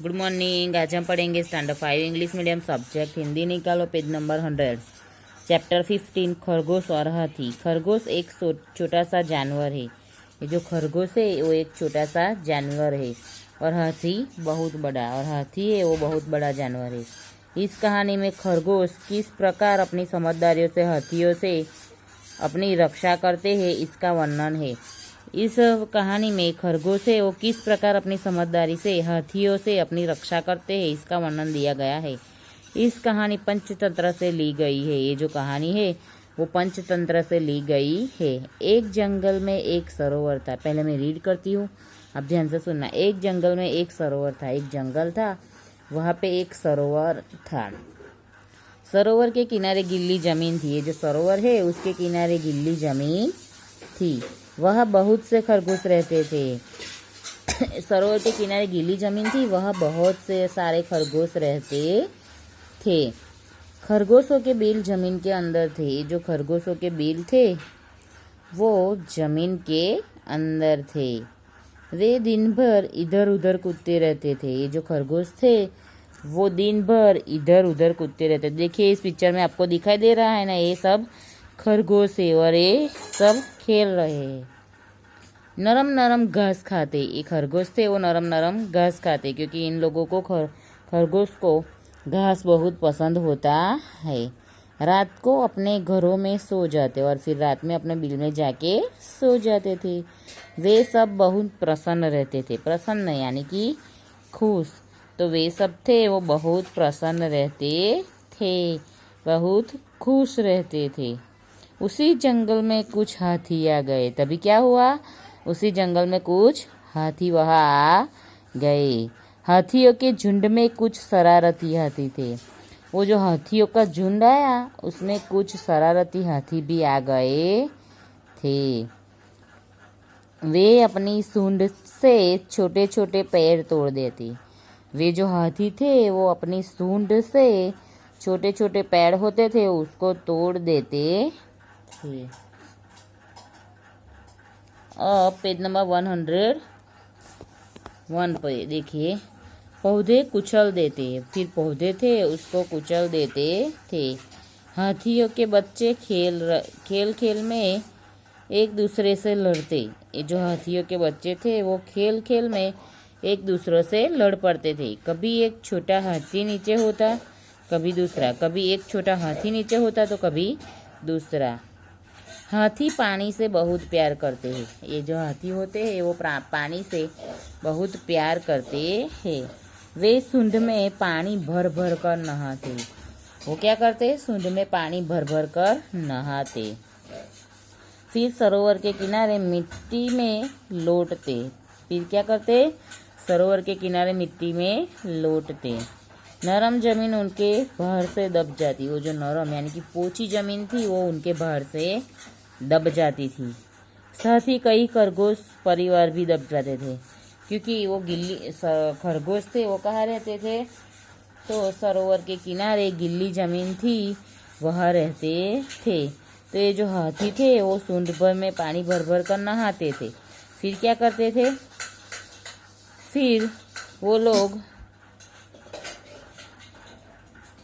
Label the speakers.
Speaker 1: Good morning. आज हम पढ़ेंगे standard 5 English medium subject Hindi. निकालो पेज नंबर 100। चैप्टर 15 खरगोश और हाथी। खरगोश एक छोटा सा जानवर है। ये जो खरगोश है वो एक छोटा सा जानवर है और हाथी बहुत बड़ा, और हाथी है वो बहुत बड़ा जानवर है। इस कहानी में खरगोश किस प्रकार अपनी समझदारियों से हाथियों से अपनी रक्षा करते हैं इसका वर्णन है। इस कहानी में खरगोश है वो किस प्रकार अपनी समझदारी से हाथियों से अपनी रक्षा करते हैं इसका वर्णन दिया गया है। इस कहानी पंचतंत्र से ली गई है। ये जो कहानी है वो पंचतंत्र से ली गई है। एक जंगल में एक सरोवर था। पहले मैं रीड करती हूँ, अब ध्यान से सुनना। एक जंगल में एक सरोवर था। एक जंगल था, वहाँ पे एक सरोवर था। सरोवर के किनारे गिल्ली जमीन थी। ये जो सरोवर है उसके किनारे गिल्ली जमीन थी। वह बहुत से खरगोश रहते थे। सरोवर के किनारे गीली जमीन थी, वह बहुत से सारे खरगोश रहते थे। खरगोशों के बिल जमीन के अंदर थे। जो खरगोशों के बिल थे वो जमीन के अंदर थे। वे दिन भर इधर उधर कूदते रहते थे। ये जो खरगोश थे वो दिन भर इधर उधर कूदते रहते। देखिए इस पिक्चर में आपको दिखाई दे रहा है ना, ये सब खरगोश है और ये सब खेल रहे हैं। नरम नरम घास खाते। ये खरगोश थे वो नरम नरम घास खाते, क्योंकि इन लोगों को खरगोश को घास बहुत पसंद होता है। रात को अपने घरों में सो जाते और फिर रात में अपने बिल में जाके सो जाते थे। वे सब बहुत प्रसन्न रहते थे। प्रसन्न यानी कि खुश। तो वे सब थे वो बहुत प्रसन्न रहते थे, बहुत खुश रहते थे। उसी जंगल में कुछ हाथी आ गए। तभी क्या हुआ, उसी जंगल में कुछ हाथी वहाँ आ गए। हाथियों के झुंड में कुछ शरारती हाथी थे। वो जो हाथियों का झुंड आया उसमें कुछ शरारती हाथी भी आ गए थे। वे अपनी सूंड से छोटे छोटे पेड़ तोड़ देते। वे जो हाथी थे वो अपनी सूंड से छोटे छोटे पेड़ होते थे उसको तोड़ देते थे। अब पेज नंबर 101 पे देखिए, पौधे कुचल देते। फिर पौधे थे उसको कुचल देते थे। हाथियों के बच्चे खेल खेल में एक दूसरे से लड़ते। ये जो हाथियों के बच्चे थे वो खेल खेल में एक दूसरे से लड़ पड़ते थे। कभी एक छोटा हाथी नीचे होता, कभी दूसरा। कभी एक छोटा हाथी नीचे होता तो कभी दूसरा। हाथी पानी से बहुत प्यार करते हैं। ये जो हाथी होते हैं वो पानी से बहुत प्यार करते हैं। वे सूंड में पानी भर भर कर नहाते। वो क्या करते, सूंड में पानी भर भर कर नहाते। फिर सरोवर के किनारे मिट्टी में लौटते। फिर क्या करते, सरोवर के किनारे मिट्टी में लौटते। नरम जमीन उनके बाहर से दब जाती। वो जो नरम यानी कि पोची जमीन थी वो उनके बाहर से दब जाती थी। साथ ही कई खरगोश परिवार भी दब जाते थे, क्योंकि वो खरगोश थे वो कहाँ रहते थे, तो सरोवर के किनारे गिल्ली जमीन थी वहाँ रहते थे। तो ये जो हाथी थे वो सूंड भर में पानी भर भर कर नहाते थे। फिर क्या करते थे, फिर वो लोग